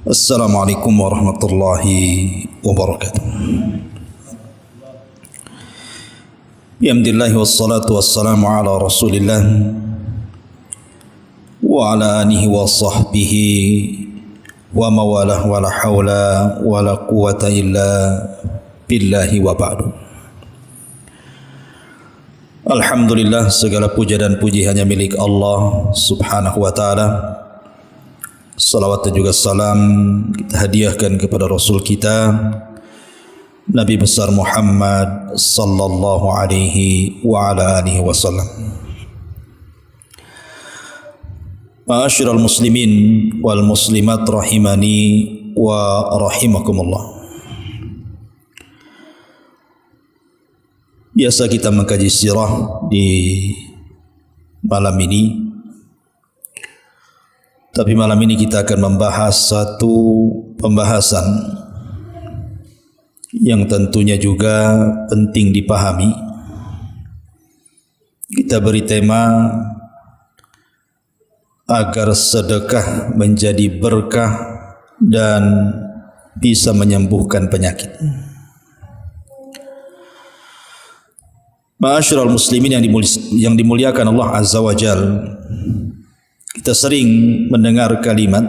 Assalamualaikum warahmatullahi wabarakatuh. Alhamdulillah wassalatu wassalamu ala Rasulillah wa ala alihi wa sahbihi wa mawalah wa la hawla wa la quwata illa billahi wa ba'du. Alhamdulillah, segala puja dan puji hanya milik Allah subhanahu wa ta'ala. Salawat dan juga salam kita hadiahkan kepada Rasul kita Nabi besar Muhammad sallallahu alaihi wa ala alihi wasallam. Ma'asyiral muslimin wal muslimat rahimani wa rahimakumullah. Biasa kita mengkaji sirah di malam ini. Tapi malam ini kita akan membahas satu pembahasan yang tentunya juga penting dipahami. Kita beri tema agar sedekah menjadi berkah dan bisa menyembuhkan penyakit. Ma'asyiral muslimin yang dimuliakan Allah Azza wa Jalla, kita sering mendengar kalimat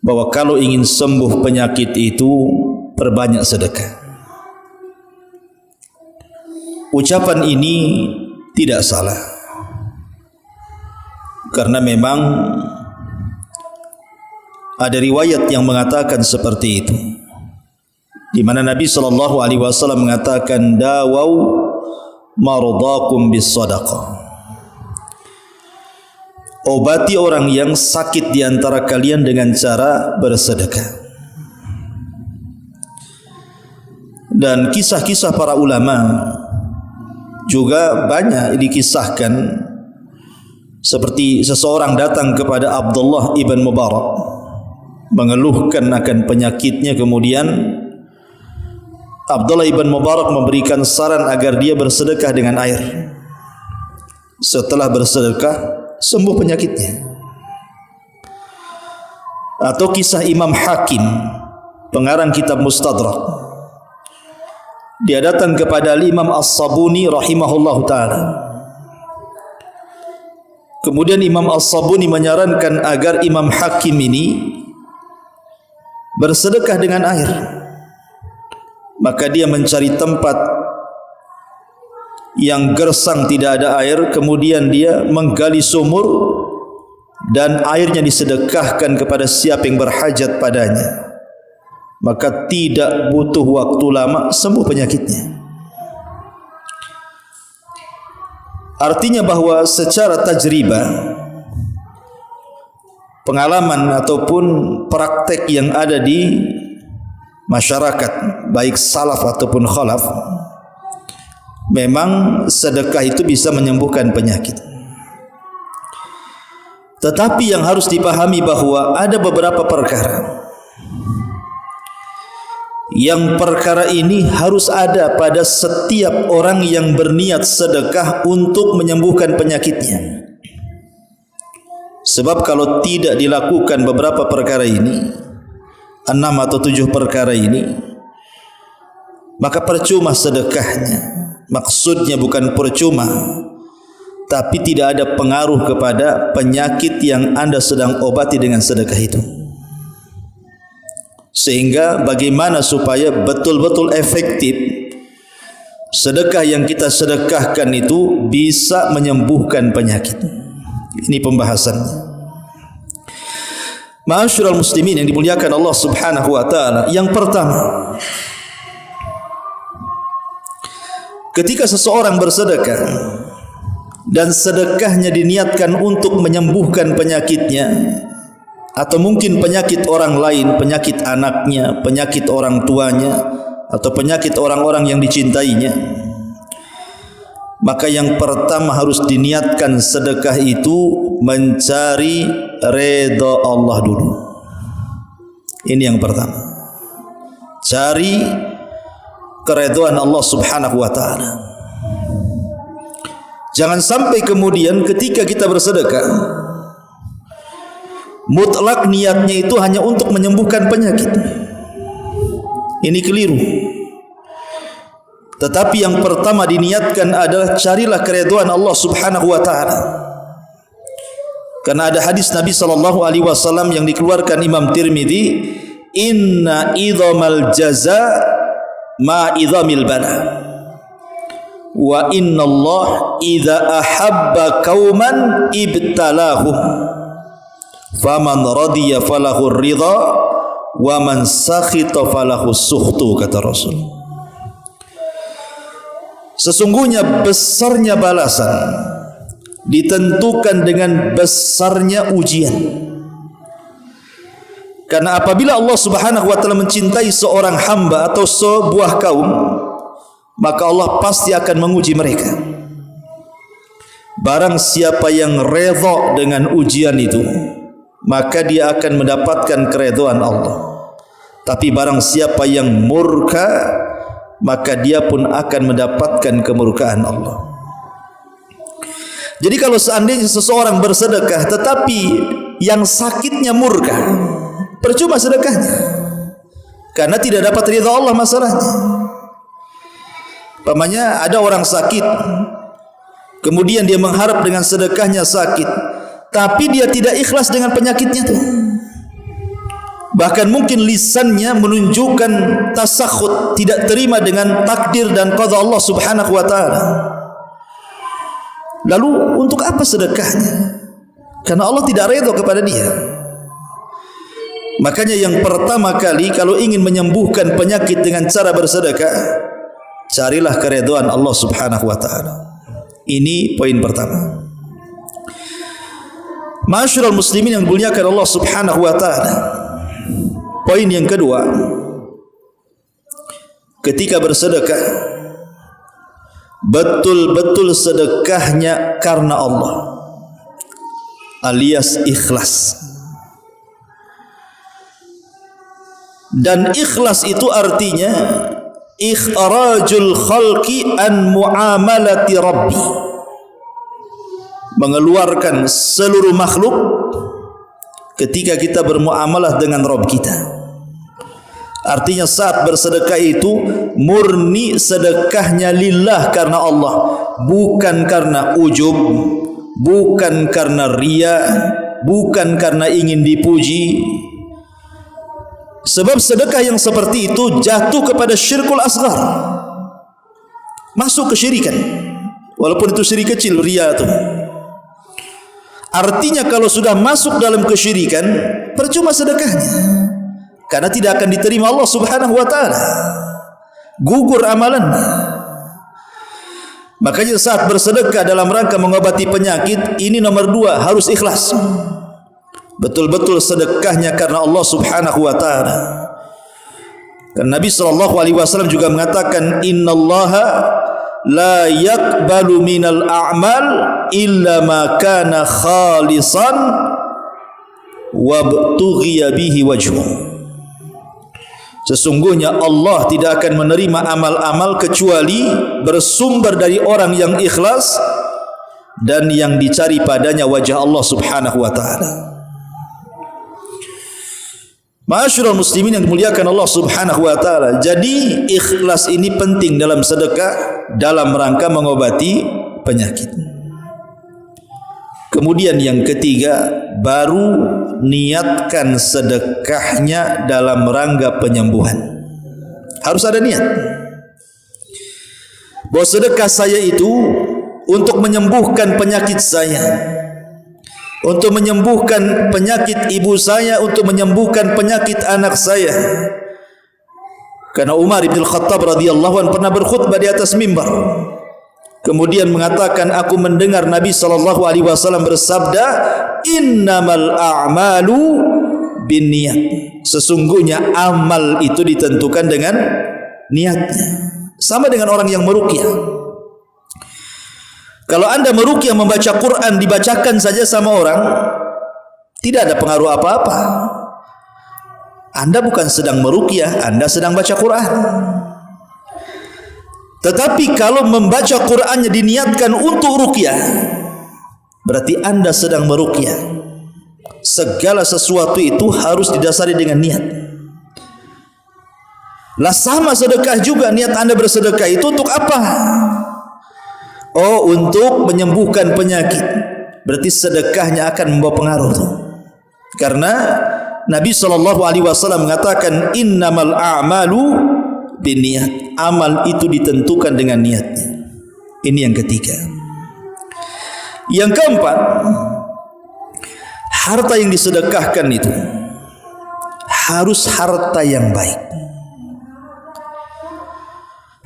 bahwa kalau ingin sembuh penyakit itu perbanyak sedekah. Ucapan ini tidak salah, karena memang ada riwayat yang mengatakan seperti itu, di mana Nabi SAW mengatakan dawau maradakum bis sadaqah. Obati orang yang sakit di antara kalian dengan cara bersedekah. Dan kisah-kisah para ulama juga banyak dikisahkan, seperti seseorang datang kepada Abdullah ibn Mubarak mengeluhkan akan penyakitnya, kemudian Abdullah ibn Mubarak memberikan saran agar dia bersedekah dengan air. Setelah bersedekah sembuh penyakitnya. Atau kisah Imam Hakim, pengarang kitab Mustadrak, dia datang kepada Imam As-Sabuni rahimahullahu ta'ala. Kemudian Imam As-Sabuni menyarankan agar Imam Hakim ini bersedekah dengan air. Maka dia mencari tempat yang gersang tidak ada air, kemudian dia menggali sumur dan airnya disedekahkan kepada siapa yang berhajat padanya. Maka tidak butuh waktu lama sembuh penyakitnya. Artinya bahwa secara tajribah, pengalaman ataupun praktek yang ada di masyarakat baik salaf ataupun khalaf, memang sedekah itu bisa menyembuhkan penyakit. Tetapi yang harus dipahami bahwa ada beberapa perkara yang perkara ini harus ada pada setiap orang yang berniat sedekah untuk menyembuhkan penyakitnya. Sebab kalau tidak dilakukan beberapa perkara ini, 6 atau 7 perkara ini, maka percuma sedekahnya. Maksudnya bukan percuma, tapi tidak ada pengaruh kepada penyakit yang Anda sedang obati dengan sedekah itu. Sehingga bagaimana supaya betul-betul efektif sedekah yang kita sedekahkan itu bisa menyembuhkan penyakit. Ini pembahasannya. Ma'asyiral muslimin yang dimuliakan Allah Subhanahu wa ta'ala, yang pertama, ketika seseorang bersedekah dan sedekahnya diniatkan untuk menyembuhkan penyakitnya, atau mungkin penyakit orang lain, penyakit anaknya, penyakit orang tuanya, atau penyakit orang-orang yang dicintainya, maka yang pertama harus diniatkan sedekah itu mencari redha Allah dulu. Ini yang pertama, cari keridhaan Allah Subhanahu wa ta'ala. Jangan sampai kemudian ketika kita bersedekah mutlak niatnya itu hanya untuk menyembuhkan penyakit. Ini keliru. Tetapi yang pertama diniatkan adalah carilah keridhaan Allah Subhanahu wa taala. Karena ada hadis Nabi sallallahu alaihi wasallam yang dikeluarkan Imam Tirmidzi, inna idhamal jaza ma idhamil bala. Wa inna Allah idza ahabba qauman ibtalahum. Faman radiya falahu ridha wa man sakhita falahu sukhtu, kata Rasul. Sesungguhnya besarnya balasan ditentukan dengan besarnya ujian. Karena apabila Allah Subhanahu wa taala mencintai seorang hamba atau sebuah kaum, maka Allah pasti akan menguji mereka. Barang siapa yang redha dengan ujian itu, maka dia akan mendapatkan keridhaan Allah. Tapi barang siapa yang murka, maka dia pun akan mendapatkan kemurkaan Allah. Jadi kalau seandainya seseorang bersedekah tetapi yang sakitnya murka, percuma sedekahnya, karena tidak dapat ridha Allah masalahnya. Umpamanya ada orang sakit, kemudian dia mengharap dengan sedekahnya sakit, tapi dia tidak ikhlas dengan penyakitnya itu. Bahkan mungkin lisannya menunjukkan tasakhut, tidak terima dengan takdir dan qada Allah Subhanahu wa taala. Lalu untuk apa sedekahnya? Karena Allah tidak redha kepada dia. Makanya yang pertama kali kalau ingin menyembuhkan penyakit dengan cara bersedekah, carilah keridhaan Allah Subhanahu wa taala. Ini poin pertama. Ma'asyiral muslimin yang dimuliakan Allah Subhanahu wa taala. Poin yang kedua, ketika bersedekah, betul-betul sedekahnya karena Allah, alias ikhlas. Dan ikhlas itu artinya ikhrajul khalqi an muamalati rabbi, mengeluarkan seluruh makhluk ketika kita bermuamalah dengan Rabb kita. Artinya saat bersedekah itu murni sedekahnya lillah, karena Allah, bukan karena ujub, bukan karena riya, bukan karena ingin dipuji. Sebab sedekah yang seperti itu jatuh kepada syirkul asghar, masuk kesyirikan, walaupun itu syirik kecil, riya itu. Artinya kalau sudah masuk dalam kesyirikan, percuma sedekahnya, karena tidak akan diterima Allah Subhanahu wa taala, gugur amalannya. Makanya saat bersedekah dalam rangka mengobati penyakit, ini nomor dua, harus ikhlas. Betul-betul sedekahnya karena Allah Subhanahu wa taala. Dan Nabi sallallahu alaihi wasallam juga mengatakan, innallaha la yaqbalu minal a'mal illa ma kana khalisan wa btughiya bihi wajhuh. Sesungguhnya Allah tidak akan menerima amal-amal kecuali bersumber dari orang yang ikhlas dan yang dicari padanya wajah Allah Subhanahu wa taala. Ma'asyiral muslimin yang dimuliakan Allah Subhanahu wa taala. Jadi ikhlas ini penting dalam sedekah dalam rangka mengobati penyakit. Kemudian yang ketiga, baru niatkan sedekahnya dalam rangka penyembuhan. Harus ada niat bahwa sedekah saya itu untuk menyembuhkan penyakit saya, untuk menyembuhkan penyakit ibu saya, untuk menyembuhkan penyakit anak saya. Karena Umar bin Khattab radhiyallahu anhu pernah berkhutbah di atas mimbar, kemudian mengatakan, aku mendengar Nabi sallallahu alaihi wasallam bersabda, innamal a'malu binniyat. Sesungguhnya amal itu ditentukan dengan niatnya. Sama dengan orang yang meruqyah. Kalau anda meruqyah membaca Quran, dibacakan saja sama orang, tidak ada pengaruh apa-apa. Anda bukan sedang meruqyah, anda sedang baca Quran. Tetapi kalau membaca Qurannya diniatkan untuk ruqyah, berarti anda sedang meruqyah. segala sesuatu itu harus didasari dengan niat. Lah sama sedekah juga, niat Anda bersedekah itu untuk apa? Oh, untuk menyembuhkan penyakit. Berarti sedekahnya akan membawa pengaruh tuh. Karena Nabi SAW mengatakan innamal a'malu binniyat. Amal itu ditentukan dengan niatnya. Ini yang ketiga. Yang keempat, harta yang disedekahkan itu harus harta yang baik.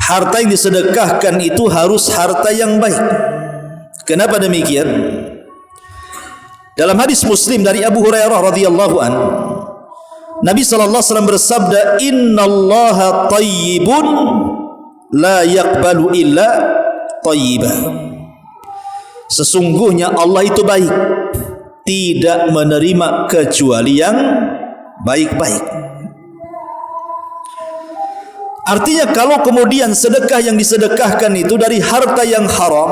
Harta yang disedekahkan itu harus harta yang baik. Kenapa demikian? Dalam hadis Muslim dari Abu Hurairah radhiyallahu an, Nabi sallallahu alaihi wasallam bersabda, "Innallaha thayyibun la yaqbalu illa thayyiban." Sesungguhnya Allah itu baik, tidak menerima kecuali yang baik-baik. Artinya kalau kemudian sedekah yang disedekahkan itu dari harta yang haram,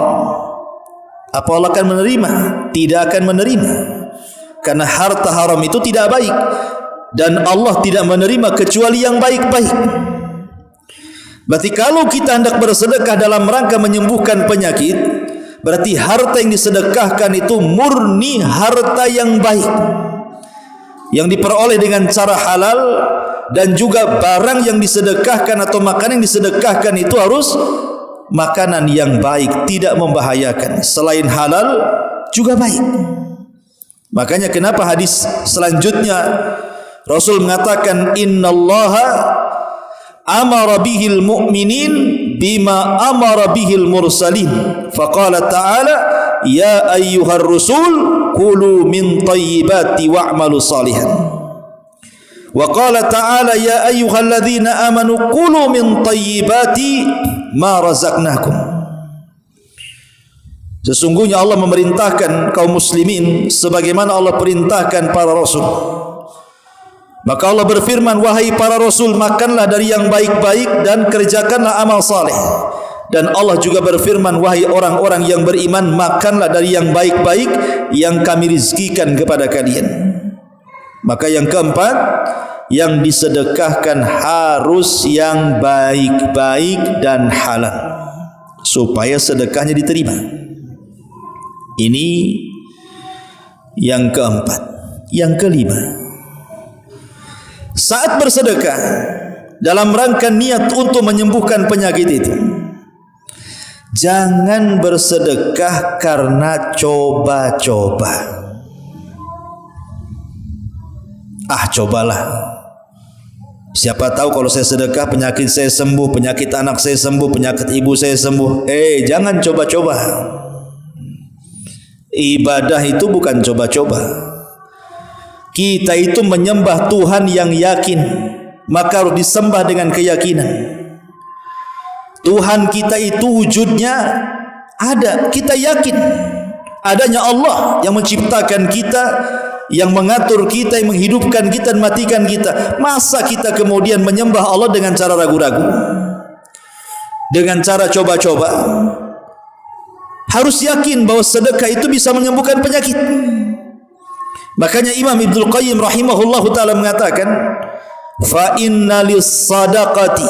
apa Allah akan menerima? Tidak akan menerima. Karena harta haram itu tidak baik, dan Allah tidak menerima kecuali yang baik-baik. Berarti kalau kita hendak bersedekah dalam rangka menyembuhkan penyakit, berarti harta yang disedekahkan itu murni harta yang baik, yang diperoleh dengan cara halal. Dan juga barang yang disedekahkan atau makanan yang disedekahkan itu harus makanan yang baik, tidak membahayakan. Selain halal juga baik. Makanya kenapa hadis selanjutnya Rasul mengatakan innallaha amara bihil mu'minin bima amara bihil mursalin. Faqala ta'ala ya ayyuhar rusul kulu min thayyibati wa'malu salihan. Wa qala ta'ala ya ayyuhalladzina amanu kulu min thayyibati ma razaqnakum. Sesungguhnya Allah memerintahkan kaum muslimin sebagaimana Allah perintahkan para rasul. Maka Allah berfirman, wahai para rasul, makanlah dari yang baik-baik dan kerjakanlah amal saleh. Dan Allah juga berfirman, wahai orang-orang yang beriman, makanlah dari yang baik-baik yang kami rizkikan kepada kalian. Maka yang keempat, yang disedekahkan harus yang baik-baik dan halal supaya sedekahnya diterima. Ini yang keempat. Yang kelima, saat bersedekah dalam rangka niat untuk menyembuhkan penyakit itu, jangan bersedekah karena coba-coba. Cobalah. Siapa tahu kalau saya sedekah penyakit saya sembuh, penyakit anak saya sembuh, penyakit ibu saya sembuh. Jangan coba-coba. Ibadah itu bukan coba-coba. Kita itu menyembah Tuhan yang yakin, maka harus disembah dengan keyakinan. Tuhan kita itu wujudnya ada, kita yakin adanya Allah yang menciptakan kita, yang mengatur kita, yang menghidupkan kita dan matikan kita. Masa kita kemudian menyembah Allah dengan cara ragu-ragu, dengan cara coba-coba? Harus yakin bahwa sedekah itu bisa menyembuhkan penyakit. Makanya Imam Ibnul Qayyim rahimahullahu ta'ala mengatakan, fa inna lis-sadaqati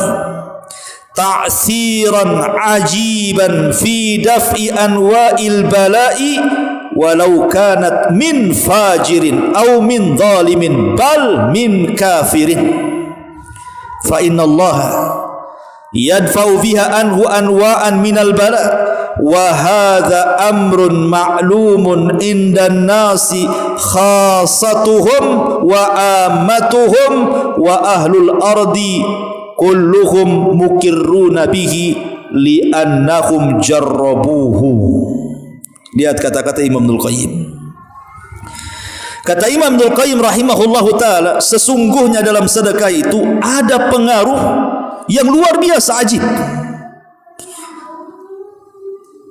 ta'siran ajiban fi daf'i anwa'il bala'i walau kanat min fajirin aw min zalimin bal min kafirin. Fa inna Allah yadfa'u biha anhu anwa'an minal bala wa hadha amrun ma'lumun indan nasi khassatuhum wa ammatuhum wa ahlul ardi kulluhum mukirruna bihi li'annahum jarrabuhu. Lihat kata-kata Imam Ibnul Qayyim. Kata Imam Ibnul Qayyim rahimahullahu ta'ala, sesungguhnya dalam sedekah itu ada pengaruh yang luar biasa ajib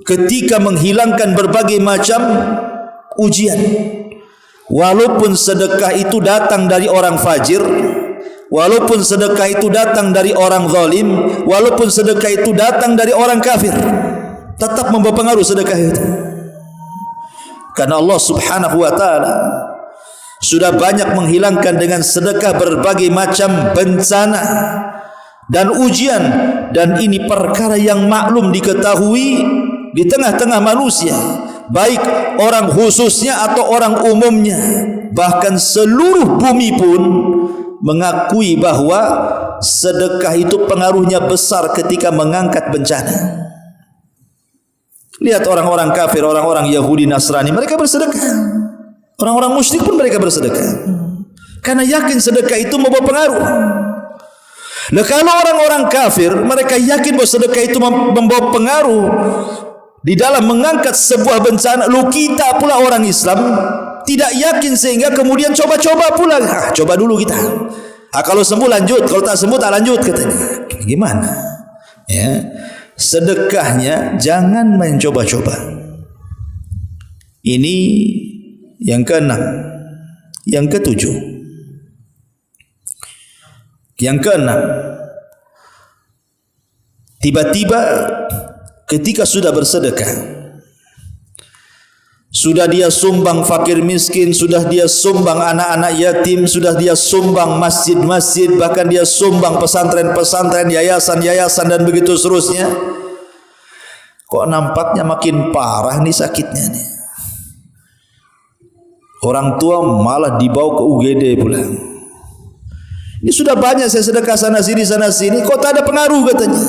ketika menghilangkan berbagai macam ujian. Walaupun sedekah itu datang dari orang fajir, walaupun sedekah itu datang dari orang zalim, walaupun sedekah itu datang dari orang kafir, tetap membawa pengaruh sedekah itu. Karena Allah subhanahu wa ta'ala sudah banyak menghilangkan dengan sedekah berbagai macam bencana dan ujian, dan ini perkara yang maklum diketahui di tengah-tengah manusia, baik orang khususnya atau orang umumnya. Bahkan seluruh bumi pun mengakui bahwa sedekah itu pengaruhnya besar ketika mengangkat bencana. Lihat orang-orang kafir, orang-orang Yahudi, Nasrani, mereka bersedekah. Orang-orang musyrik pun mereka bersedekah, karena yakin sedekah itu membawa pengaruh. Nah, kalau orang-orang kafir mereka yakin bahwa sedekah itu membawa pengaruh di dalam mengangkat sebuah bencana, lu kita pula orang Islam tidak yakin sehingga kemudian coba-coba pula. Coba dulu kita. Kalau sembuh lanjut, kalau tak sembuh tak lanjut katanya. Gimana? Ya, sedekahnya jangan main coba-coba. Ini yang keenam. Yang ketujuh, yang keenam, tiba-tiba ketika sudah bersedekah, sudah dia sumbang fakir miskin, sudah dia sumbang anak-anak yatim, sudah dia sumbang masjid-masjid, bahkan dia sumbang pesantren-pesantren, yayasan-yayasan dan begitu seterusnya, kok nampaknya makin parah nih sakitnya nih. Orang tua malah dibawa ke UGD pula. Ini sudah banyak saya sedekah sana sini, kok tak ada pengaruh katanya.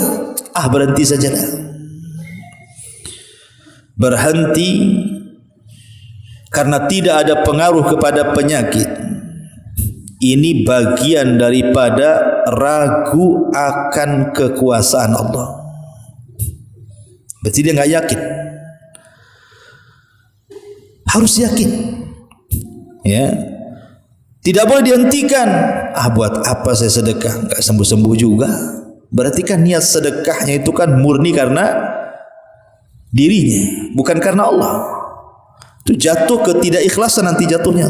Berhenti saja dah. Berhenti karena tidak ada pengaruh kepada penyakit. Ini bagian daripada ragu akan kekuasaan Allah. Berarti dia enggak yakin. Harus yakin. Ya, tidak boleh dihentikan. Buat apa saya sedekah? Enggak sembuh-sembuh juga. Berarti kan niat sedekahnya itu kan murni karena dirinya, bukan karena Allah. Itu jatuh ke tidak ikhlasan nanti jatuhnya.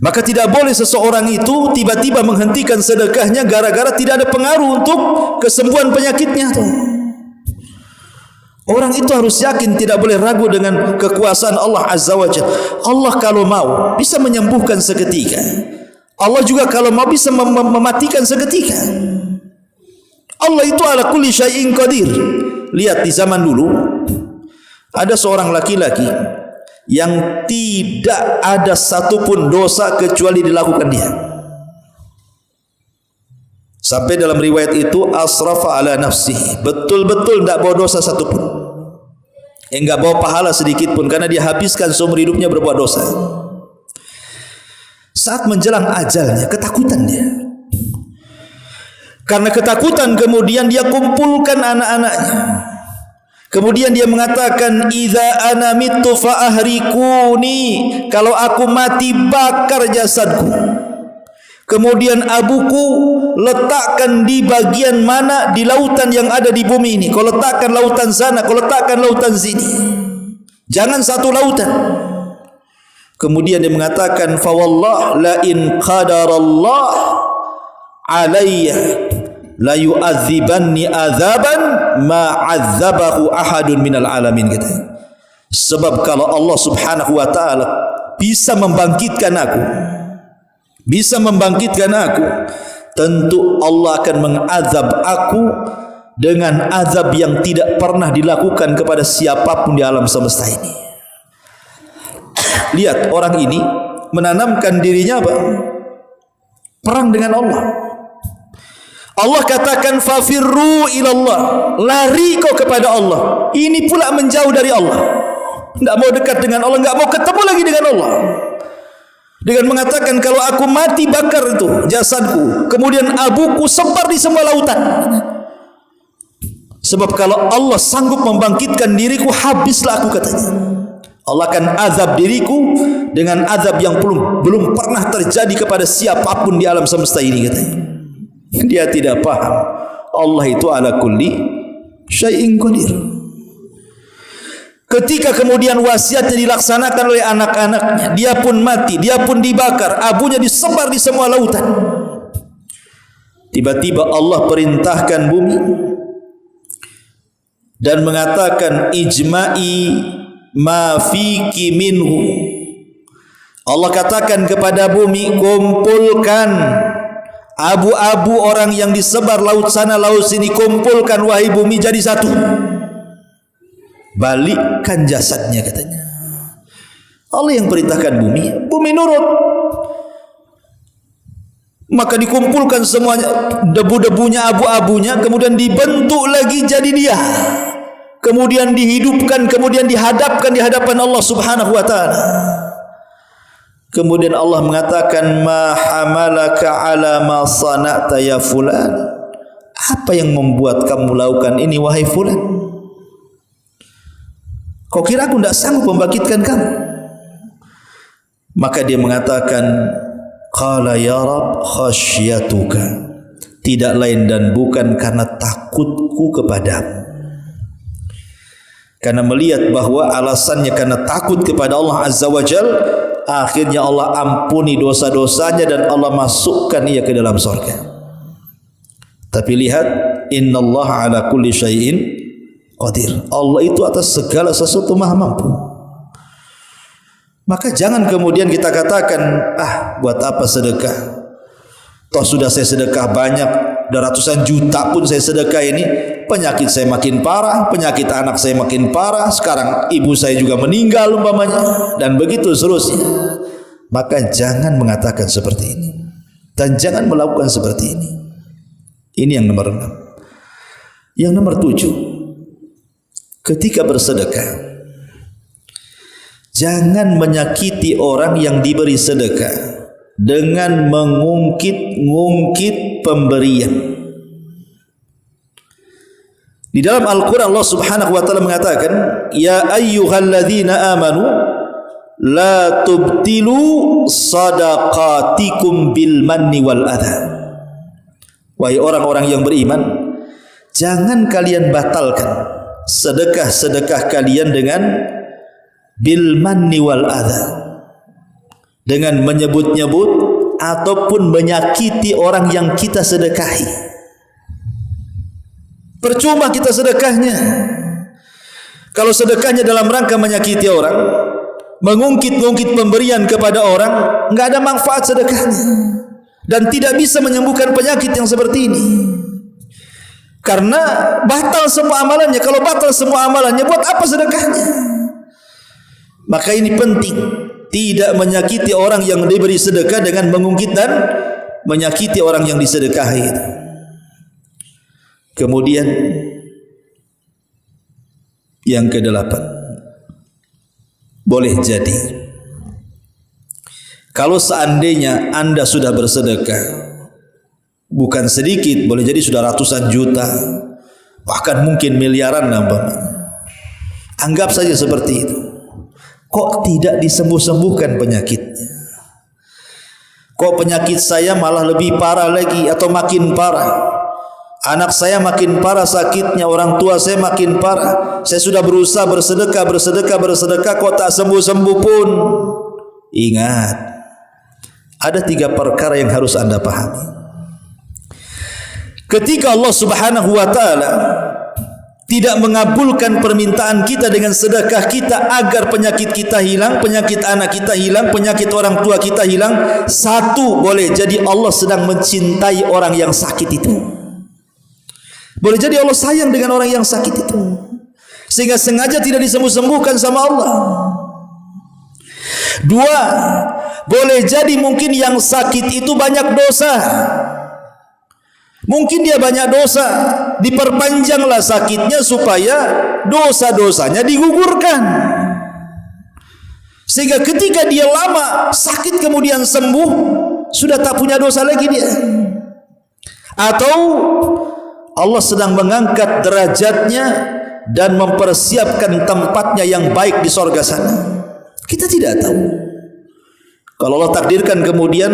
Maka tidak boleh seseorang itu tiba-tiba menghentikan sedekahnya gara-gara tidak ada pengaruh untuk kesembuhan penyakitnya tuh. Orang itu harus yakin, tidak boleh ragu dengan kekuasaan Allah Azza wa Jalla. Allah kalau mau bisa menyembuhkan seketika. Allah juga kalau mau bisa mematikan seketika. Allah itu ala kulli syai'in qadir. Lihat di zaman dulu ada seorang laki-laki yang tidak ada satupun dosa kecuali dilakukan dia. Sampai dalam riwayat itu asrafa ala nafsihi, betul-betul tidak bawa dosa satupun, enggak bawa pahala sedikit pun, karena dia habiskan seumur hidupnya berbuat dosa. Saat menjelang ajalnya, ketakutan dia. Karena ketakutan kemudian dia kumpulkan anak-anaknya. Kemudian dia mengatakan, "Idza ana mittu fa ahrikuni." Kalau aku mati, bakar jasadku. Kemudian abuku letakkan di bagian mana di lautan yang ada di bumi ini. Kau letakkan lautan sana, kau letakkan lautan sini. Jangan satu lautan. Kemudian dia mengatakan, "Fa wallah la in qadarallah alayya la yu'adzibanni adzaban ma 'adzabahu ahadun minal alamin." Katanya. Sebab kalau Allah Subhanahu wa taala bisa membangkitkan aku, tentu Allah akan mengazab aku dengan azab yang tidak pernah dilakukan kepada siapapun di alam semesta ini. Lihat, orang ini menanamkan dirinya apa? Perang dengan Allah. Allah katakan fafirru ilallah, lari kau kepada Allah. Ini pula menjauh dari Allah, tidak mau dekat dengan Allah, tidak mau ketemu lagi dengan Allah, dengan mengatakan kalau aku mati bakar itu jasadku, kemudian abuku sebar di semua lautan. Sebab kalau Allah sanggup membangkitkan diriku, habislah aku katanya. Allah akan azab diriku dengan azab yang belum pernah terjadi kepada siapapun di alam semesta ini katanya. Dia tidak paham Allah itu ala kulli syai'in qadir. Ketika kemudian wasiatnya dilaksanakan oleh anak-anaknya, dia pun mati, dia pun dibakar, abunya disebar di semua lautan. Tiba-tiba Allah perintahkan bumi dan mengatakan ijma'i ma fiki minhu, Allah katakan kepada bumi, kumpulkan abu-abu orang yang disebar laut sana laut sini, kumpulkan wahai bumi jadi satu, balikkan jasadnya katanya. Allah yang perintahkan bumi, bumi nurut. Maka dikumpulkan semuanya, debu-debunya, abu-abunya, kemudian dibentuk lagi jadi dia, kemudian dihidupkan, kemudian dihadapkan di hadapan Allah Subhanahu wa taala. Kemudian Allah mengatakan, ma hamalaka ala ma sana'ta ya fulan, apa yang membuat kamu lakukan ini wahai fulan? Kau kira aku tidak sanggup membangkitkan kamu? Maka dia mengatakan, qala ya Rab khasyatuka, tidak lain dan bukan karena takutku kepadamu. Karena melihat bahwa alasannya karena takut kepada Allah Azza wa Jal, akhirnya Allah ampuni dosa-dosanya dan Allah masukkan ia ke dalam surga. Tapi lihat, innallaha ala kulli syai'in qadir. Allah itu atas segala sesuatu maha mampu. Maka jangan kemudian kita katakan, buat apa sedekah? Toh sudah saya sedekah banyak, udah ratusan juta pun saya sedekah ini, penyakit saya makin parah, penyakit anak saya makin parah, sekarang ibu saya juga meninggal umpamanya, dan begitu seterusnya. Maka jangan mengatakan seperti ini, dan jangan melakukan seperti ini. Ini yang nomor 6. Yang nomor 7, ketika bersedekah, jangan menyakiti orang yang diberi sedekah dengan mengungkit-ungkit pemberian. Di dalam Al-Quran Allah Subhanahu wa taala mengatakan, ya ayyuhalladzina amanu la tubtilu sadaqatikum bil manni wal adha. Wahai orang-orang yang beriman, jangan kalian batalkan sedekah-sedekah kalian dengan bil manni wal adha, dengan menyebut-nyebut ataupun menyakiti orang yang kita sedekahi. Percuma kita sedekahnya. Kalau sedekahnya dalam rangka menyakiti orang, mengungkit-ungkit pemberian kepada orang, enggak ada manfaat sedekahnya dan tidak bisa menyembuhkan penyakit yang seperti ini. Karena batal semua amalannya. Kalau batal semua amalannya, buat apa sedekahnya? Maka ini penting, tidak menyakiti orang yang diberi sedekah dengan mengungkit dan menyakiti orang yang disedekahi. Kemudian yang ke-8, boleh jadi kalau seandainya Anda sudah bersedekah, bukan sedikit, boleh jadi sudah ratusan juta, bahkan mungkin miliaran nampaknya, anggap saja seperti itu. Kok tidak disembuh-sembuhkan penyakitnya? Kok penyakit saya malah lebih parah lagi atau makin parah? Anak saya makin parah sakitnya, orang tua saya makin parah. Saya sudah berusaha bersedekah, kok tak sembuh-sembuh pun. Ingat, ada 3 perkara yang harus Anda pahami. Ketika Allah Subhanahu wa taala tidak mengabulkan permintaan kita dengan sedekah kita agar penyakit kita hilang, penyakit anak kita hilang, penyakit orang tua kita hilang, satu, boleh jadi Allah sedang mencintai orang yang sakit itu. Boleh jadi Allah sayang dengan orang yang sakit itu, sehingga sengaja tidak disembuh-sembuhkan sama Allah. 2, boleh jadi mungkin yang sakit itu banyak dosa. Mungkin dia banyak dosa, diperpanjanglah sakitnya supaya dosa-dosanya digugurkan, sehingga ketika dia lama sakit kemudian sembuh, sudah tak punya dosa lagi dia. Atau Allah sedang mengangkat derajatnya dan mempersiapkan tempatnya yang baik di sorga sana. Kita tidak tahu. Kalau Allah takdirkan kemudian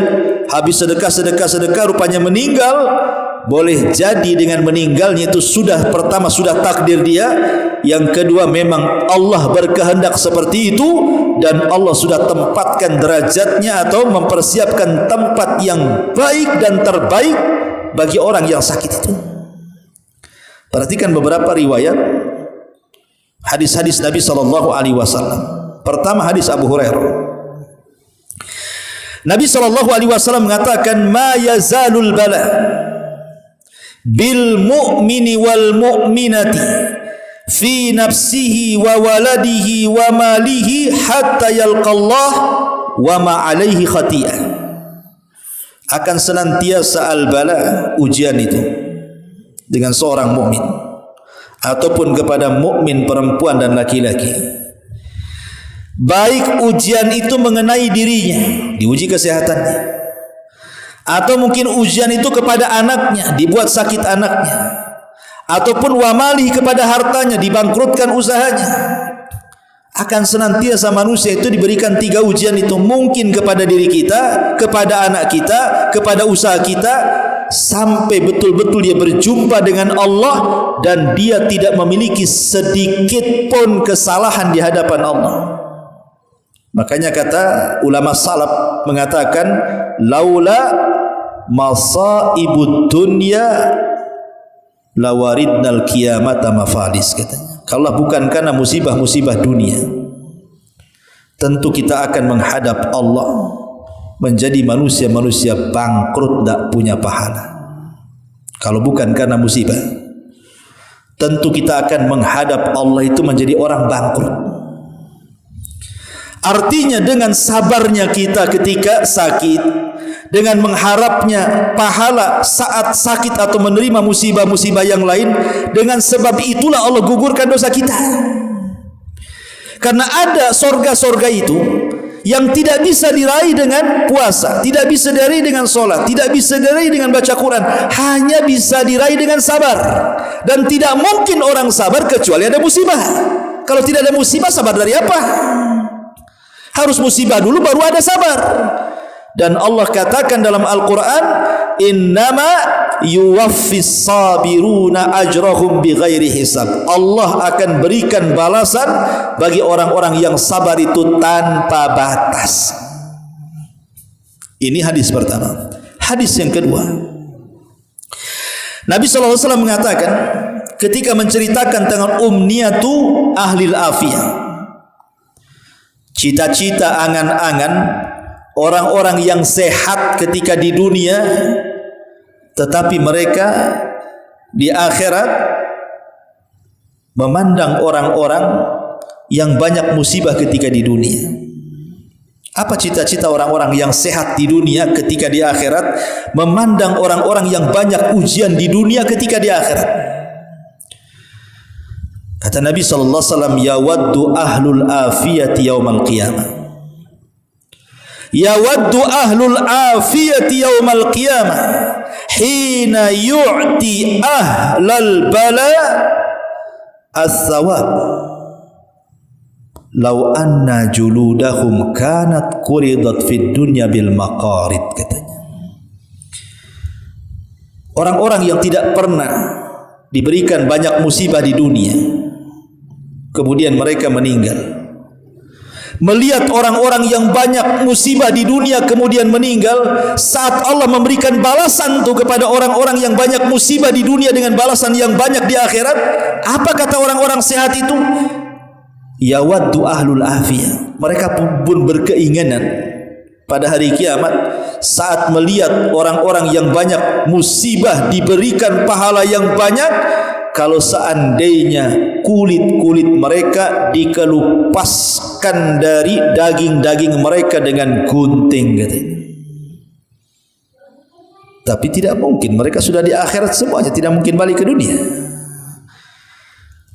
habis sedekah rupanya meninggal, boleh jadi dengan meninggalnya itu sudah, pertama sudah takdir dia, yang kedua memang Allah berkehendak seperti itu, dan Allah sudah tempatkan derajatnya atau mempersiapkan tempat yang baik dan terbaik bagi orang yang sakit itu. Perhatikan beberapa riwayat hadis-hadis Nabi SAW. Pertama hadis Abu Hurairah. Nabi SAW mengatakan, ma yazalul bala bil mu'mini wal mu'minati fi nafsihi wa waladihi wa malihi hatta yalqallah wa ma alaihi khati'ah. Akan senantiasa al-bala, ujian itu, dengan seorang mukmin ataupun kepada mukmin perempuan dan laki-laki. Baik ujian itu mengenai dirinya, diuji kesehatannya, atau mungkin ujian itu kepada anaknya, dibuat sakit anaknya, ataupun wamali kepada hartanya, dibangkrutkan usahanya. Akan senantiasa manusia itu diberikan 3 ujian itu, mungkin kepada diri kita, kepada anak kita, kepada usaha kita, sampai betul-betul dia berjumpa dengan Allah dan dia tidak memiliki sedikit pun kesalahan di hadapan Allah. Makanya kata ulama salaf mengatakan, laula masaibud dunya lawaridnal qiyamata mafalis, katanya. Kalau bukan karena musibah-musibah dunia, tentu kita akan menghadap Allah menjadi manusia-manusia bangkrut, tak punya pahala. Kalau bukan karena musibah, tentu kita akan menghadap Allah itu menjadi orang bangkrut. Artinya dengan sabarnya kita ketika sakit, dengan mengharapnya pahala saat sakit atau menerima musibah-musibah yang lain, dengan sebab itulah Allah gugurkan dosa kita. Karena ada sorga-sorga itu yang tidak bisa diraih dengan puasa, tidak bisa diraih dengan solat, tidak bisa diraih dengan baca Quran, hanya bisa diraih dengan sabar. Dan tidak mungkin orang sabar kecuali ada musibah. Kalau tidak ada musibah, sabar dari apa? Harus musibah dulu baru ada sabar. Dan Allah katakan dalam Al-Quran, innama yuwaffis sabiruna ajrahum bighairi hisab. Allah akan berikan balasan bagi orang-orang yang sabar itu tanpa batas. Ini hadis pertama. Hadis yang kedua, Nabi SAW mengatakan ketika menceritakan tentang umniyatu ahlil afiyah, cita-cita, angan-angan orang-orang yang sehat ketika di dunia, tetapi mereka di akhirat memandang orang-orang yang banyak musibah ketika di dunia. Apa cita-cita orang-orang yang sehat di dunia ketika di akhirat memandang orang-orang yang banyak ujian di dunia ketika di akhirat? Kata Nabi SAW, yawaddu ahlul afiyati yaumal qiyamah, yawaddu ahlul afiyati yaumal qiyamah hina yu'ti ahlal bala as-sawab law anna juludahum kanat quridat fid dunya bil maqarid, katanya. Orang-orang yang tidak pernah diberikan banyak musibah di dunia, kemudian mereka meninggal, melihat orang-orang yang banyak musibah di dunia kemudian meninggal, saat Allah memberikan balasan itu kepada orang-orang yang banyak musibah di dunia dengan balasan yang banyak di akhirat, apa kata orang-orang sehat itu? Yawaddu ahlul afiyah, mereka pun berkeinginan pada hari kiamat saat melihat orang-orang yang banyak musibah diberikan pahala yang banyak, kalau seandainya kulit-kulit mereka dikelupaskan dari daging-daging mereka dengan gunting, katanya. Tapi tidak mungkin, mereka sudah di akhirat semuanya, tidak mungkin balik ke dunia.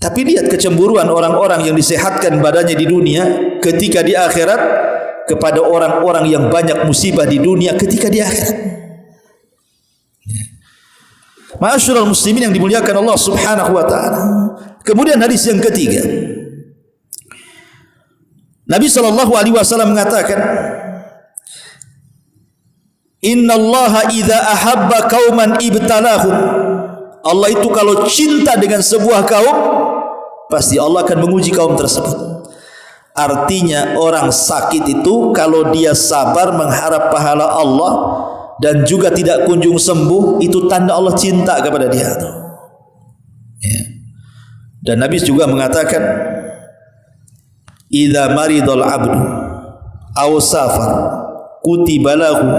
Tapi lihat kecemburuan orang-orang yang disehatkan badannya di dunia ketika di akhirat kepada orang-orang yang banyak musibah di dunia ketika di akhirat. Ma'asyiral muslimin yang dimuliakan Allah Subhanahu wa taala. Kemudian hadis yang ketiga, Nabi sallallahu alaihi wasallam mengatakan, innallaha idza ahabba qauman ibtalahum. Allah itu kalau cinta dengan sebuah kaum, pasti Allah akan menguji kaum tersebut. Artinya orang sakit itu kalau dia sabar mengharap pahala Allah dan juga tidak kunjung sembuh, itu tanda Allah cinta kepada dia. Ya. Dan Nabi juga mengatakan, idza maridul abdu aw safar kutiba lahu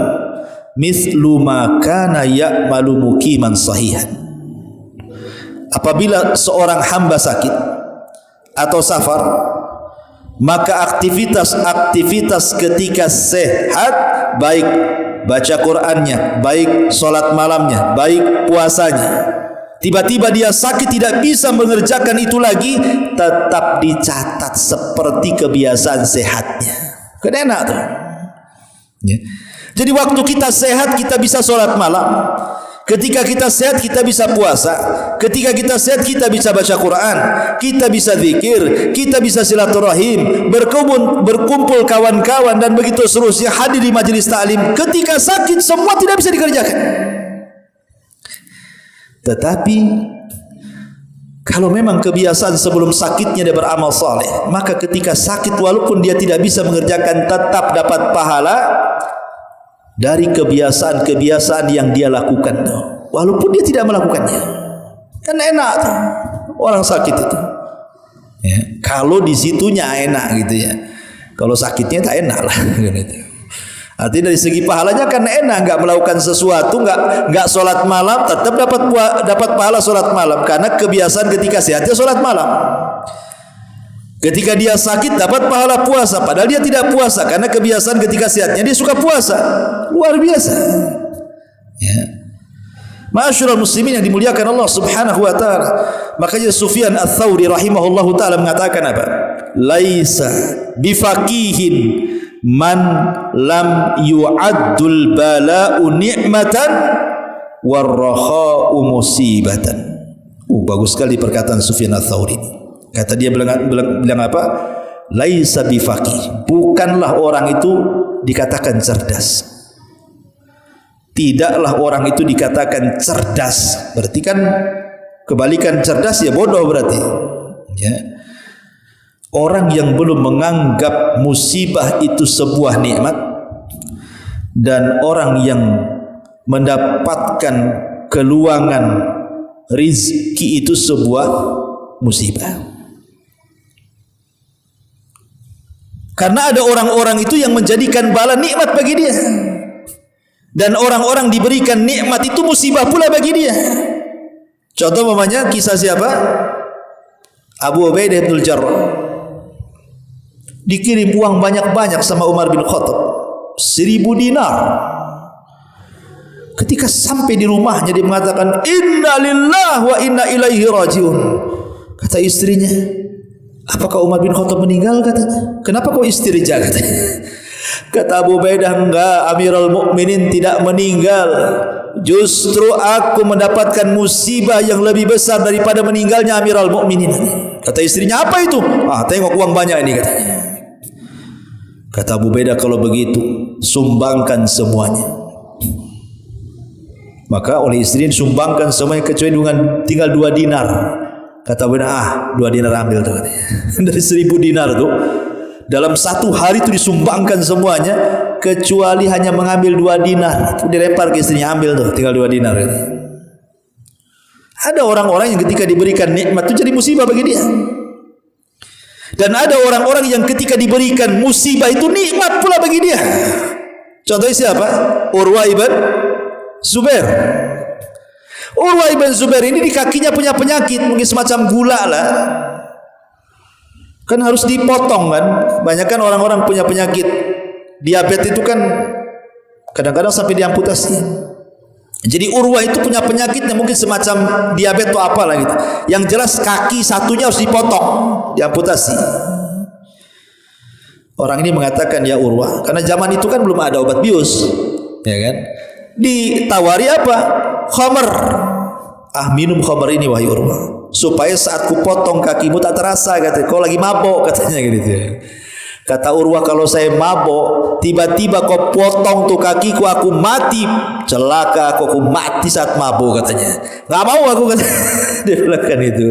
mithlu ma kana ya'malu muqiman sahihan. Apabila seorang hamba sakit atau safar, maka aktivitas ketika sehat, baik baca Qur'annya, baik solat malamnya, baik puasanya, tiba-tiba dia sakit tidak bisa mengerjakan itu lagi, tetap dicatat seperti kebiasaan sehatnya. Kan enak tuh ya. Jadi waktu kita sehat kita bisa solat malam, ketika kita sehat kita bisa puasa, ketika kita sehat kita bisa baca Quran, kita bisa zikir, kita bisa silaturahim, berkumpul kawan-kawan dan begitu seterusnya, hadir di majelis ta'lim. Ketika sakit semua tidak bisa dikerjakan. Tetapi kalau memang kebiasaan sebelum sakitnya dia beramal saleh, maka ketika sakit walaupun dia tidak bisa mengerjakan tetap dapat pahala dari kebiasaan-kebiasaan yang dia lakukan tuh, walaupun dia tidak melakukannya. Kan enak tuh orang sakit itu ya, kalau di situnya enak gitu ya, kalau sakitnya tak enak lah gitu. Artinya dari segi pahalanya kan enak, nggak melakukan sesuatu, nggak sholat malam tetap dapat pahala sholat malam, karena kebiasaan ketika sehatnya sholat malam. Ketika dia sakit dapat pahala puasa, padahal dia tidak puasa karena kebiasaan ketika sehatnya dia suka puasa. Luar biasa ya. Ma'asyiral muslimin yang dimuliakan Allah Subhanahu wa taala. Makanya Sufyan Ats-Tsauri rahimahullahu taala mengatakan apa? Laisa bifaqihin man lam yu'addul bala'u ni'matan warrakha'u musibatan. Bagus sekali perkataan Sufyan Ats-Tsauri. Kata dia bilang apa? Laisa bifaqih, bukanlah orang itu dikatakan cerdas. Tidaklah orang itu dikatakan cerdas. Berarti kan kebalikan cerdas ya bodoh berarti. Ya. Orang yang belum menganggap musibah itu sebuah nikmat, dan orang yang mendapatkan keluangan rizki itu sebuah musibah. Karena ada orang-orang itu yang menjadikan bala nikmat bagi dia, dan orang-orang diberikan nikmat itu musibah pula bagi dia. Contoh namanya kisah siapa? Abu Ubaidah bin Jarrah. Dikirim uang banyak-banyak sama Umar bin Khattab, 1000 dinar. Ketika sampai di rumahnya dia mengatakan inna lillahi wa inna ilaihi rajiun. Kata istrinya, apakah Umar bin Khattab meninggal? Katanya. Kenapa kau istirja? Katanya. Kata Abu Ubaidah, enggak, Amirul Mukminin tidak meninggal. Justru aku mendapatkan musibah yang lebih besar daripada meninggalnya Amirul Mukminin. Kata istrinya, apa itu? Tengok uang banyak ini katanya. Kata Abu Ubaidah, kalau begitu sumbangkan semuanya. Maka oleh istrinya disumbangkan semuanya kecuali dengan tinggal 2 dinar. Kata Abu Ubaidah, 2 dinar ambil tuh katanya. Dari 1000 dinar tuh dalam 1 hari itu disumbangkan semuanya, kecuali hanya mengambil 2 dinar. Itu dilempar ke istrinya, ambil tuh tinggal 2 dinar katanya. Ada orang-orang yang ketika diberikan nikmat itu jadi musibah bagi dia. Dan ada orang-orang yang ketika diberikan musibah itu nikmat pula bagi dia. Contohnya siapa? Urwah ibn Zubair. Urwah ibn Zubair ini di kakinya punya penyakit, mungkin semacam gula lah. Kan harus dipotong kan. Banyak kan orang-orang punya penyakit diabetes itu kan kadang-kadang sampai diamputasi. Jadi Urwah itu punya penyakitnya mungkin semacam diabetes atau apalah gitu. Yang jelas kaki satunya harus dipotong, diamputasi. Orang ini mengatakan, ya Urwah, karena zaman itu kan belum ada obat bius, ya kan? Ditawari apa? Khamr. Minum khamr ini wahai Urwah, supaya saat ku potong kakimu tak terasa, katanya. Kau lagi mabok katanya gitu ya. Kata Urwah, kalau saya mabok tiba-tiba kau potong tuh kakiku, aku mati. Celaka, aku mati saat mabok katanya. Nggak mau aku katanya. Dia bilang kan itu.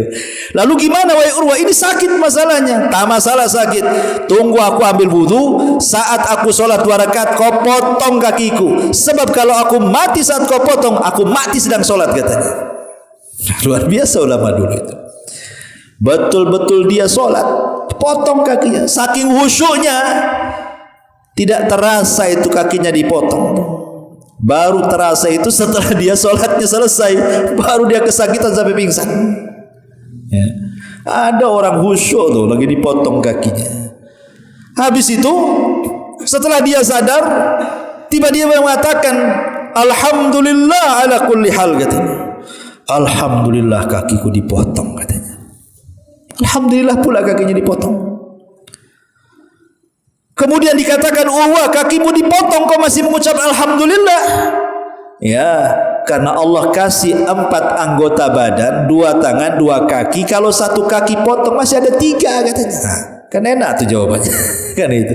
Lalu gimana wahai Urwah? Ini sakit masalahnya. Tak masalah sakit, tunggu aku ambil wudu, saat aku sholat 2 rakaat kau potong kakiku. Sebab kalau aku mati saat kau potong, aku mati sedang sholat katanya. Luar biasa ulama dulu itu. Betul-betul dia sholat, potong kakinya, saking khusyuknya. Tidak terasa itu kakinya dipotong. Baru terasa itu setelah dia sholatnya selesai, baru dia kesakitan sampai pingsan. Ya. Ada orang khusyuk tuh lagi dipotong kakinya. Habis itu setelah dia sadar, tiba-tiba mengatakan, alhamdulillah ala kulli hal, katanya. Alhamdulillah kakiku dipotong, katanya. Alhamdulillah pula kakinya dipotong. Kemudian dikatakan, wah kakimu dipotong kau masih mengucap alhamdulillah. Ya, karena Allah kasih 4 anggota badan, 2 tangan, 2 kaki. Kalau 1 kaki potong masih ada 3, katanya. Nah, kan enak tuh jawabannya. Kan itu.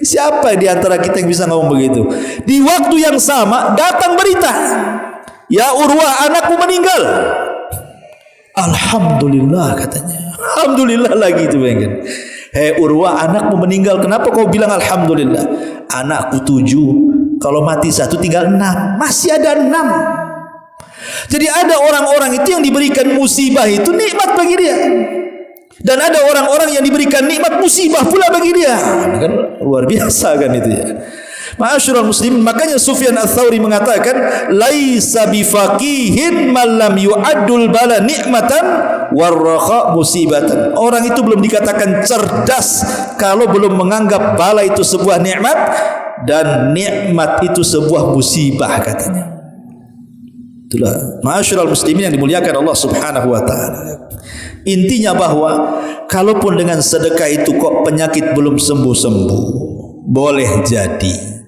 Siapa di antara kita yang bisa ngomong begitu? Di waktu yang sama datang berita, ya Urwah, anakmu meninggal. Alhamdulillah, katanya. Alhamdulillah lagi itu, kan. Hei Urwah, anakmu meninggal, kenapa kau bilang alhamdulillah? Anakku 7, kalau mati 1 tinggal 6, masih ada 6. Jadi ada orang-orang itu yang diberikan musibah itu nikmat bagi dia, dan ada orang-orang yang diberikan nikmat musibah pula bagi dia. Kan luar biasa kan itu ya. Ma'asyiral muslimin, makanya Sufyan Ats-Tsauri mengatakan, laisa bifaqihin man lam yu'addul bala nikmatan warraqa musibatan. Orang itu belum dikatakan cerdas kalau belum menganggap bala itu sebuah nikmat dan nikmat itu sebuah musibah, katanya. Itulah ma'asyiral muslimin yang dimuliakan Allah Subhanahu wa taala. Intinya bahwa kalaupun dengan sedekah itu kok penyakit belum sembuh-sembuh, boleh jadi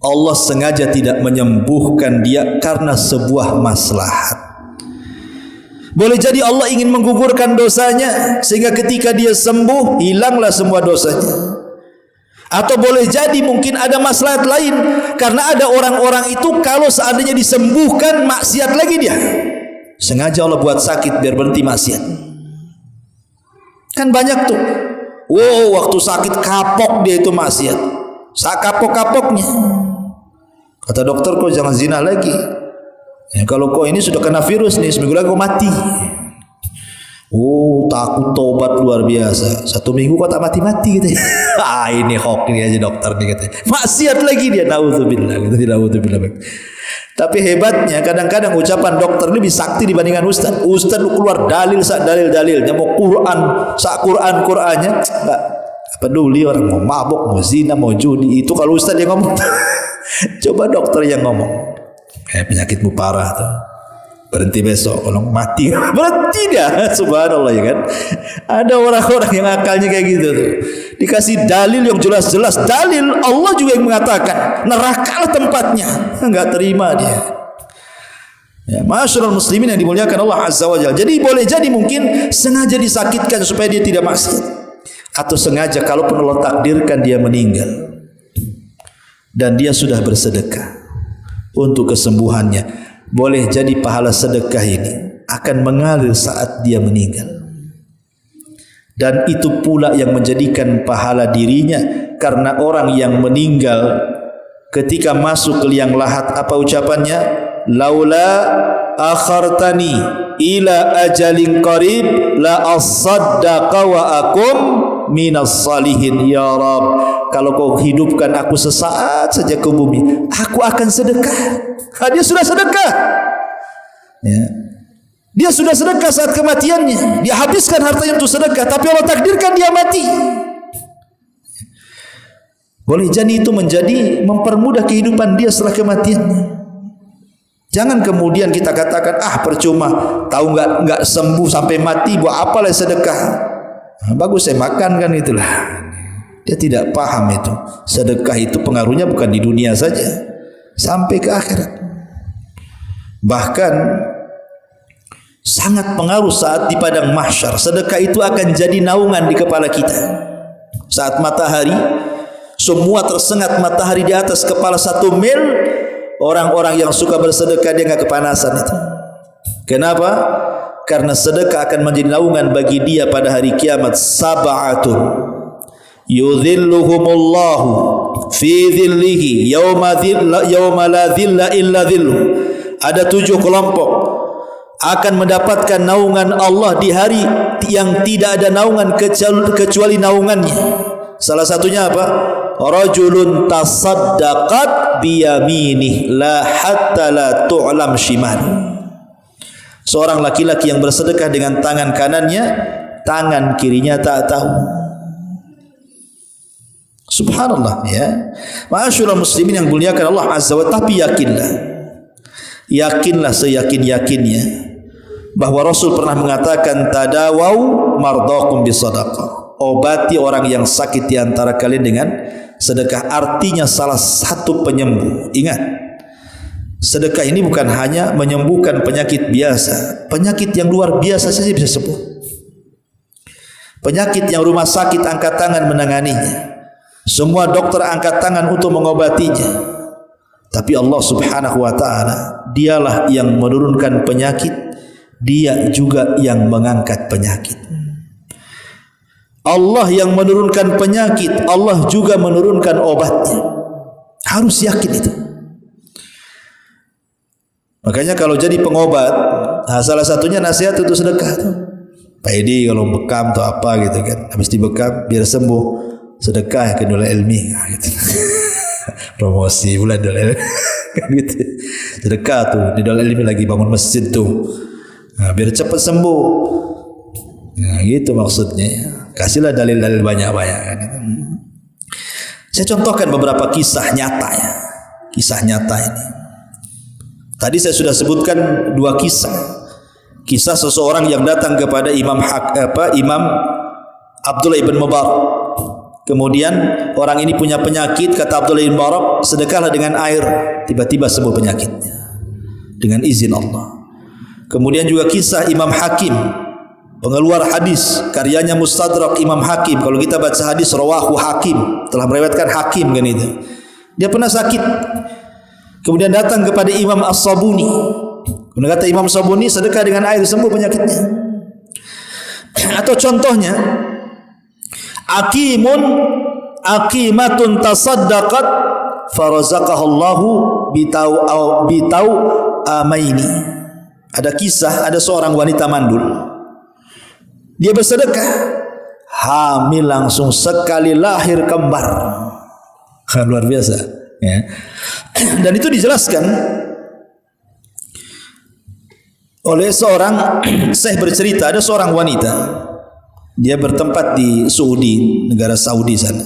Allah sengaja tidak menyembuhkan dia karena sebuah maslahat. Boleh jadi Allah ingin menggugurkan dosanya sehingga ketika dia sembuh hilanglah semua dosanya. Atau boleh jadi mungkin ada maslahat lain, karena ada orang-orang itu kalau seandainya disembuhkan maksiat lagi dia. Sengaja Allah buat sakit biar berhenti maksiat. Kan banyak tuh. Wow, waktu sakit kapok dia itu maksiat. Kapok-kapoknya. Kata dokter, kau jangan zina lagi. Ya, kalau kau ini sudah kena virus nih, seminggu lagi kau mati. Oh, takut tobat luar biasa. 1 minggu kau tak mati-mati gitu. Ini hoax ini aja dokter nih katanya. Maksiat lagi dia, naudzubillah gitu, naudzubillah. Tapi hebatnya kadang-kadang ucapan dokter ini lebih sakti dibandingkan ustaz. Ustaz keluar dalil-dalilnya, mau Quran, Qurannya enggak peduli orang mau mabuk, mau zina, mau judi. Itu kalau ustaz yang ngomong. Coba dokter yang ngomong, penyakitmu parah tuh, berhenti besok, kalau mati berhenti dia. Subhanallah, ya kan. Ada orang-orang yang akalnya kayak gitu tuh, dikasih dalil yang jelas-jelas, dalil Allah juga yang mengatakan nerakalah tempatnya, enggak terima dia. Ya, ma'asyiral muslimin yang dimuliakan Allah Azza wa Jalla. Jadi boleh jadi mungkin sengaja disakitkan supaya dia tidak maksiat, atau sengaja kalaupun Allah takdirkan dia meninggal dan dia sudah bersedekah untuk kesembuhannya, boleh jadi pahala sedekah ini akan mengalir saat dia meninggal. Dan itu pula yang menjadikan pahala dirinya, karena orang yang meninggal ketika masuk ke liang lahat, apa ucapannya? Laula akhartani ila ajalin qarib la asaddaqa wa akum minas salihin. Ya Rabb, kalau kau hidupkan aku sesaat saja ke bumi, aku akan sedekah. Dia sudah sedekah, ya. Dia sudah sedekah saat kematiannya, dia habiskan hartanya untuk sedekah, tapi Allah takdirkan dia mati. Boleh jadi itu menjadi mempermudah kehidupan dia setelah kematiannya. Jangan kemudian kita katakan, percuma, tahu nggak sembuh sampai mati, buat apalah sedekah. Bagus saya makan kan, itulah. Dia tidak paham itu. Sedekah itu pengaruhnya bukan di dunia saja, sampai ke akhirat. Bahkan sangat pengaruh saat di padang mahsyar. Sedekah itu akan jadi naungan di kepala kita. Saat matahari, semua tersengat matahari di atas kepala 1 mil, orang-orang yang suka bersedekah dia nggak kepanasan itu. Kenapa? Karena sedekah akan menjadi naungan bagi dia pada hari kiamat. Sab'atun yudhilluhumullahu fi dhillihi yawma la dhilla illa dhilluh. Ada 7 kelompok akan mendapatkan naungan Allah di hari yang tidak ada naungan kecuali naungannya. Salah satunya apa? Rajulun tasaddaqat biyaminih la hatta la tu'lam shimal. Seorang laki-laki yang bersedekah dengan tangan kanannya, tangan kirinya tak tahu. Subhanallah ya. Ma'asyiral muslimin yang dimuliakan Allah Azza wa Jalla, tapi yakinlah seyakin-yakinnya bahwa Rasul pernah mengatakan tadawau mardhakum bisadaqah. Obati orang yang sakit di antara kalian dengan sedekah. Artinya salah satu penyembuh. Ingat, sedekah ini bukan hanya menyembuhkan penyakit biasa. Penyakit yang luar biasa saja bisa sembuh. Penyakit yang rumah sakit angkat tangan menanganinya, semua dokter angkat tangan untuk mengobatinya. Tapi Allah Subhanahu wa ta'ala, dialah yang menurunkan penyakit, dia juga yang mengangkat penyakit. Allah yang menurunkan penyakit, Allah juga menurunkan obatnya. Harus yakin itu. Makanya kalau jadi pengobat, salah satunya nasihat itu sedekah tuh. Pak Edi kalau bekam atau apa gitu kan, habis dibekam biar sembuh, sedekah ke dola ilmi gitu. Promosi bulan dola ilmi gitu. Sedekah tuh di dola ilmi lagi bangun masjid tuh. Nah, biar cepat sembuh. Nah, gitu maksudnya. Kasihlah dalil-dalil banyak-banyak kan. Saya contohkan beberapa kisah nyata ya. Kisah nyata ini. Tadi saya sudah sebutkan dua kisah. Kisah seseorang yang datang kepada Imam Abdullah ibn Mubarak. Kemudian orang ini punya penyakit, kata Abdullah ibn Mubarak, sedekahlah dengan air, tiba-tiba sembuh penyakitnya dengan izin Allah. Kemudian juga kisah Imam Hakim, pengeluar hadis, karyanya Mustadrak Imam Hakim. Kalau kita baca hadis rawahu Hakim, telah meriwayatkan Hakim kan itu. Dia pernah sakit. Kemudian datang kepada Imam As-Sabuni. Kemudian kata Imam As-Sabuni, sedekah dengan air sembuh penyakitnya. Atau contohnya, aqimatun tasaddaqat farazaqahallahu bitau amaini. Ada kisah, ada seorang wanita mandul. Dia bersedekah, hamil langsung sekali lahir kembar. Luar biasa ya. Dan itu dijelaskan oleh seorang syekh bercerita, ada seorang wanita, dia bertempat di Saudi, negara Saudi sana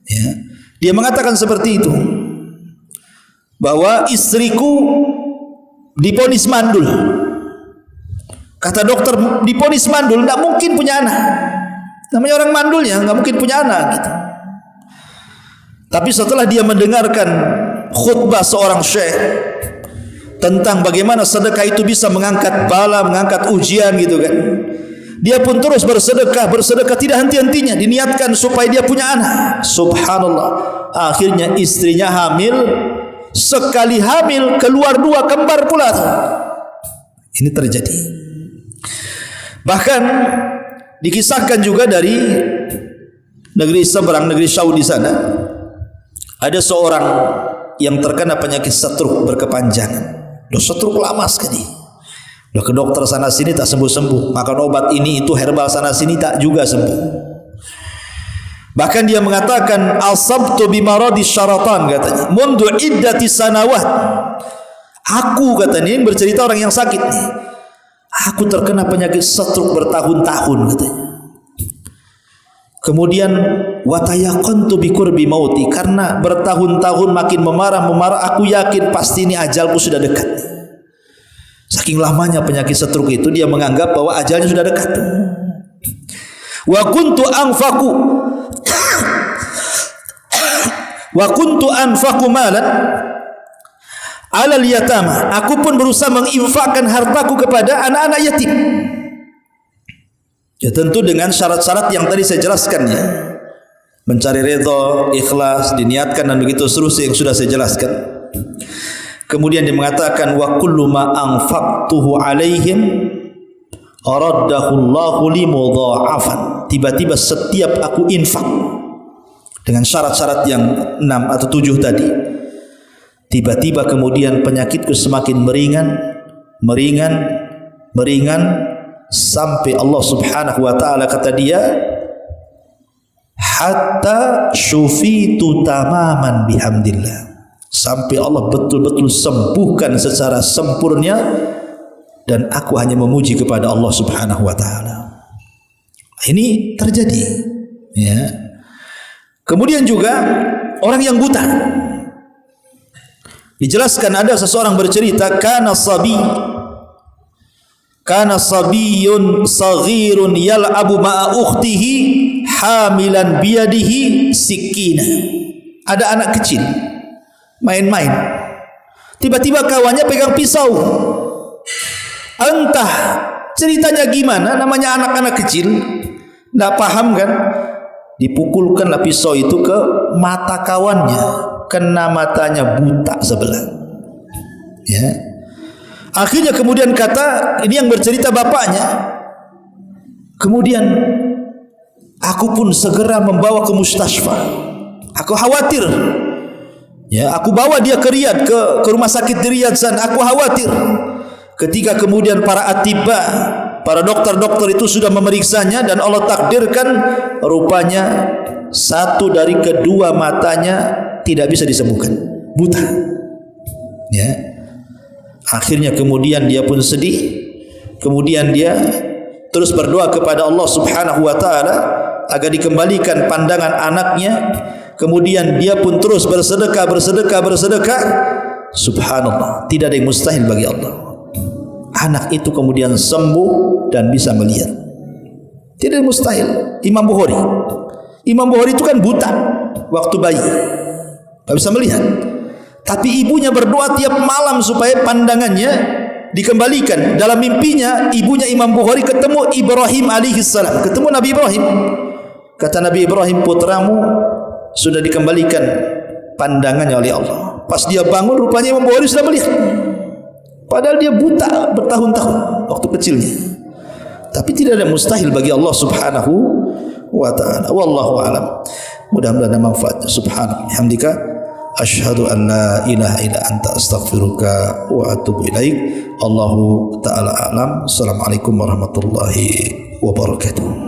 ya. Dia mengatakan seperti itu, bahwa istriku diponis mandul. Kata dokter, diponis mandul, tidak mungkin punya anak. Namanya orang mandul ya, nggak mungkin punya anak gitu. Tapi setelah dia mendengarkan khutbah seorang syekh tentang bagaimana sedekah itu bisa mengangkat bala, mengangkat ujian gitu kan, dia pun terus bersedekah tidak henti-hentinya, diniatkan supaya dia punya anak. Subhanallah, akhirnya istrinya hamil, sekali hamil keluar dua kembar pula. Ini terjadi. Bahkan dikisahkan juga dari negeri seberang, negeri Saudi sana, ada seorang yang terkena penyakit stroke berkepanjangan. Stroke lama sekali. Udah ke dokter sana sini tak sembuh-sembuh, makan obat ini itu herbal sana sini tak juga sembuh. Bahkan dia mengatakan asabtu bimaradi syaratan, katanya mundu iddati sanawat. Aku, katanya, ini bercerita orang yang sakit nih, aku terkena penyakit stroke bertahun-tahun, katanya. Kemudian watayaqantu biqurbi mauti, karena bertahun-tahun makin memarah, aku yakin pasti ini ajalku sudah dekat. Saking lamanya penyakit stroke itu, dia menganggap bahwa ajalnya sudah dekat. Wa kuntu anfaqu malan alal yatama, aku pun berusaha menginfakkan hartaku kepada anak-anak yatim. Ya tentu dengan syarat-syarat yang tadi saya jelaskan ya. Mencari redha, ikhlas, diniatkan dan begitu seterusnya yang sudah saya jelaskan. Kemudian dia mengatakan wa kullu ma anfaqtuhu alaihim araddahu Allahu li mudha'afan. Tiba-tiba setiap aku infak dengan syarat-syarat yang 6 atau 7 tadi, tiba-tiba kemudian penyakitku semakin meringan sampai Allah Subhanahu wa taala, kata dia, hatta syufitu tamaman bihamdillah, sampai Allah betul-betul sembuhkan secara sempurna dan aku hanya memuji kepada Allah Subhanahu wa taala. Ini terjadi, ya. Kemudian juga orang yang buta. Dijelaskan ada seseorang bercerita, kana sabiyun saghirun yal'abu ma'a ukhtihi hamilan biyadihi sikina. Ada anak kecil main-main, tiba-tiba kawannya pegang pisau. Entah ceritanya gimana, namanya anak-anak kecil, tidak paham kan, dipukulkanlah pisau itu ke mata kawannya, kena matanya, buta sebelah, ya. Akhirnya kemudian kata, ini yang bercerita bapaknya, kemudian aku pun segera membawa ke mustasfa, aku khawatir, ya, aku bawa dia ke Riyadh, ke rumah sakit di Riyadh sana, aku khawatir. Ketika kemudian para atibba, para dokter-dokter itu sudah memeriksanya dan Allah takdirkan rupanya satu dari kedua matanya tidak bisa disembuhkan, buta, ya. Akhirnya kemudian dia pun sedih, kemudian dia terus berdoa kepada Allah Subhanahu wa taala agar dikembalikan pandangan anaknya. Kemudian dia pun terus bersedekah. Subhanallah, tidak ada yang mustahil bagi Allah. Anak itu kemudian sembuh dan bisa melihat. Tidak mustahil. Imam Bukhari itu kan buta waktu bayi, tak bisa melihat. Tapi ibunya berdoa tiap malam supaya pandangannya dikembalikan. Dalam mimpinya ibunya Imam Bukhari ketemu Ibrahim alaihissalam, ketemu Nabi Ibrahim. Kata Nabi Ibrahim, putramu sudah dikembalikan pandangannya oleh Allah. Pas dia bangun rupanya Imam Bukhari sudah melihat. Padahal dia buta bertahun-tahun waktu kecilnya. Tapi tidak ada mustahil bagi Allah Subhanahu wa taala. Wallahu a'lam. Mudah-mudahan ada manfaatnya. Subhanallah, hamdika, asyhadu an la ilaha illa anta, astaghfiruka wa atubu ilaik. Allahu taala a'lam. Assalamualaikum warahmatullahi wabarakatuh.